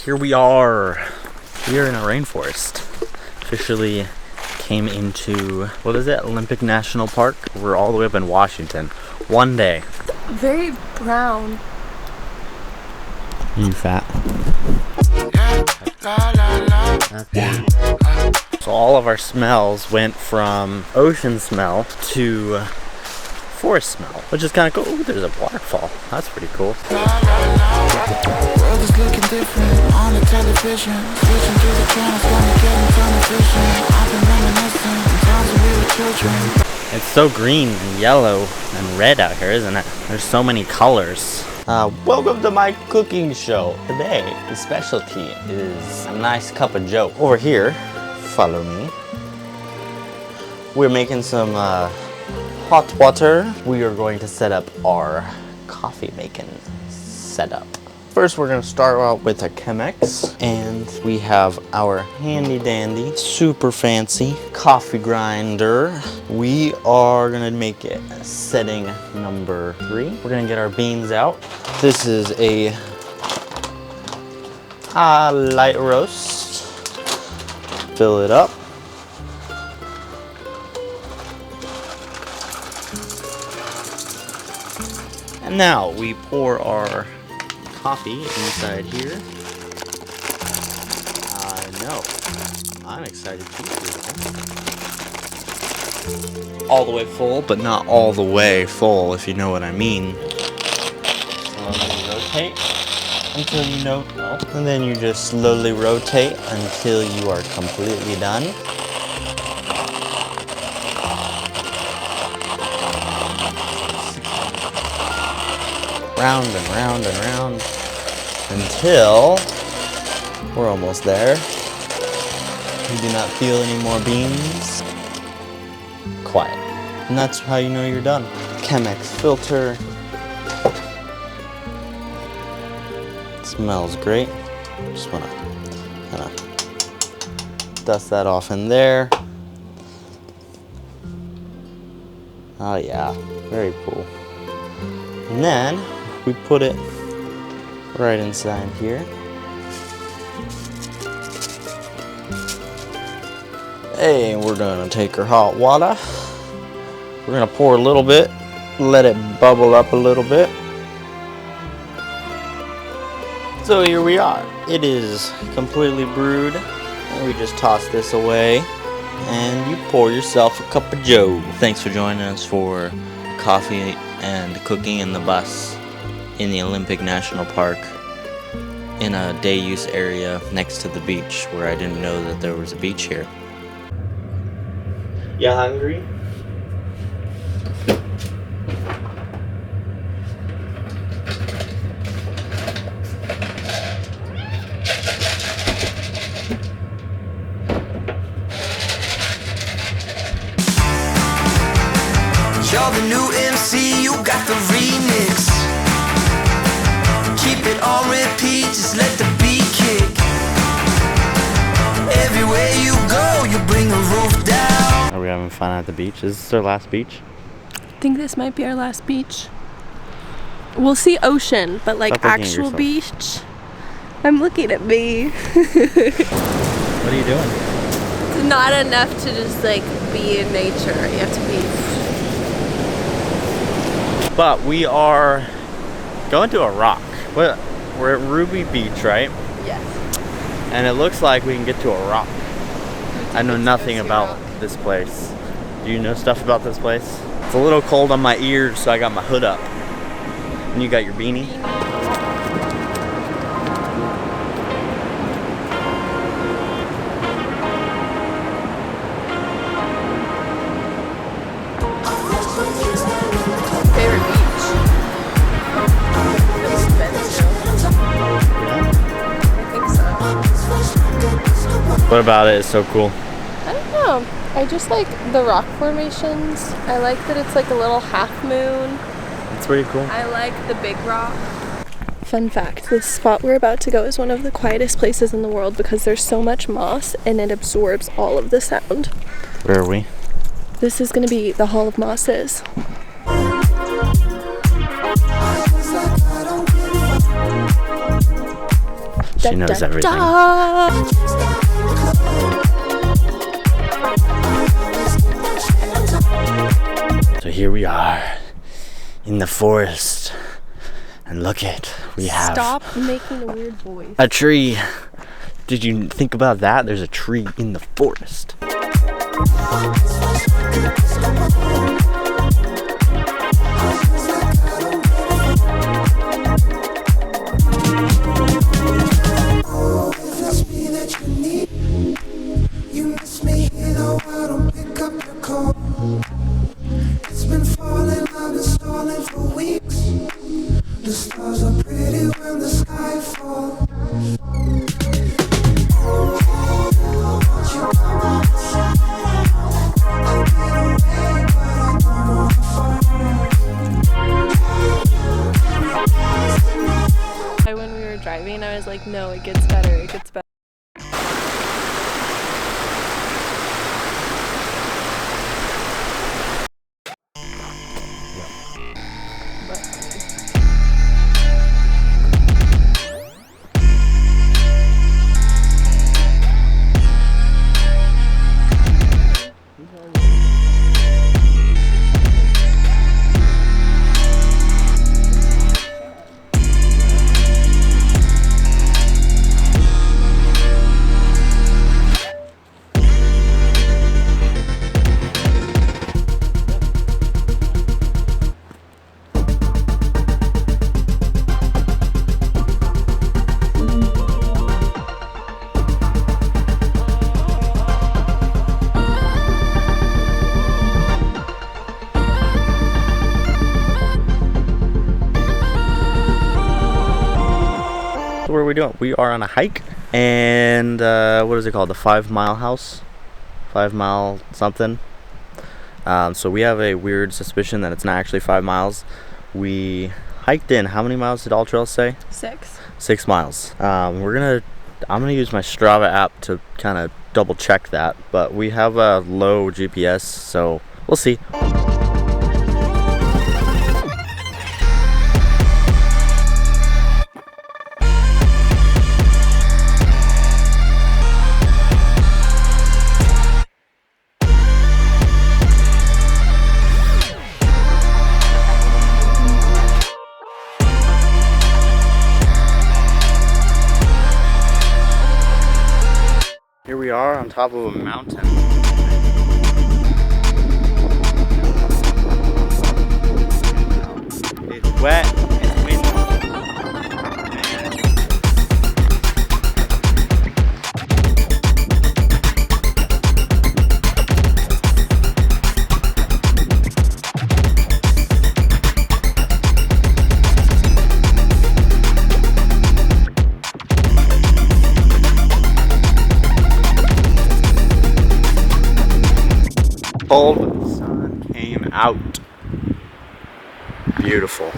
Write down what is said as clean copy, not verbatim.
here we are. We are in a rainforest. Officially came into, what is it, Olympic National Park? We're all the way up in Washington. One day. Very brown. You fat. So all of our smells went from ocean smell to forest smell, which is kind of cool. Ooh, there's a waterfall. That's pretty cool. World is looking different on the television. Switching to the channels, gonna get in tunnel vision. I've been reminiscing in times when we were children. It's so green and yellow and red out here, isn't it? There's so many colors. Welcome to my cooking show. Today, the specialty is a nice cup of joe. Over here, follow me. We're making some hot water. We are going to set up our coffee making setup. First, we're gonna start out with a Chemex, and we have our handy dandy, super fancy coffee grinder. We are gonna make it setting number 3. We're gonna get our beans out. This is a light roast. Fill it up. And now we pour our coffee inside here. No, I'm excited too. All the way full, but not all the way full, if you know what I mean. Slowly rotate until you know, and then you just slowly rotate until you are completely done. Round and round and round until we're almost there. You do not feel any more beans. Quiet. And that's how you know you're done. Chemex filter. Smells great. Just wanna kind of dust that off in there. Oh yeah, very cool. And then we put it right inside here. Hey, we're gonna take our hot water. We're gonna pour a little bit, let it bubble up a little bit. So here we are. It is completely brewed. And we just toss this away and you pour yourself a cup of joe. Thanks for joining us for coffee and cooking in the bus in the Olympic National Park in a day use area next to the beach where I didn't know that there was a beach here. You hungry? You're the new MC, you got the remix. Keep it on repeat, just let the beat kick. Everywhere you go, you bring the roof down. Are we having fun at the beach? Is this our last beach? I think this might be our last beach. We'll see ocean, but like actual beach. I'm looking at me. What are you doing? It's not enough to just like be in nature. You have to be. But we are going to a rock. We're at Ruby Beach, right? Yes. And it looks like we can get to a rock. I know nothing about this place. Do you know stuff about this place? It's a little cold on my ears, so I got my hood up. And you got your beanie? Favorite beach? I think so. What about it is so cool? I don't know. I just like the rock formations. I like that it's like a little half moon. It's pretty cool. I like the big rock. Fun fact, this spot we're about to go is one of the quietest places in the world because there's so much moss and it absorbs all of the sound. Where are we? This is going to be the Hall of Mosses. She knows everything. So here we are in the forest. And look it, we have Stop making the weird voice. a tree. Did you think about that? There's a tree in the forest. It's been falling, I've been stalling for weeks. The stars are pretty when the sky falls. When we were driving, I was like, no, it gets better, it gets better. What are we doing? We are on a hike, and what is it called? The 5 Mile House? 5 mile something. So we have a weird suspicion that it's not actually 5 miles. We hiked in. How many miles did All Trails say? 6. 6 miles. I'm gonna use my Strava app to kind of double check that, but we have a low GPS, so we'll see. Here we are on top of a mountain. It's wet, it's windy. Cold, but the sun came out. Beautiful.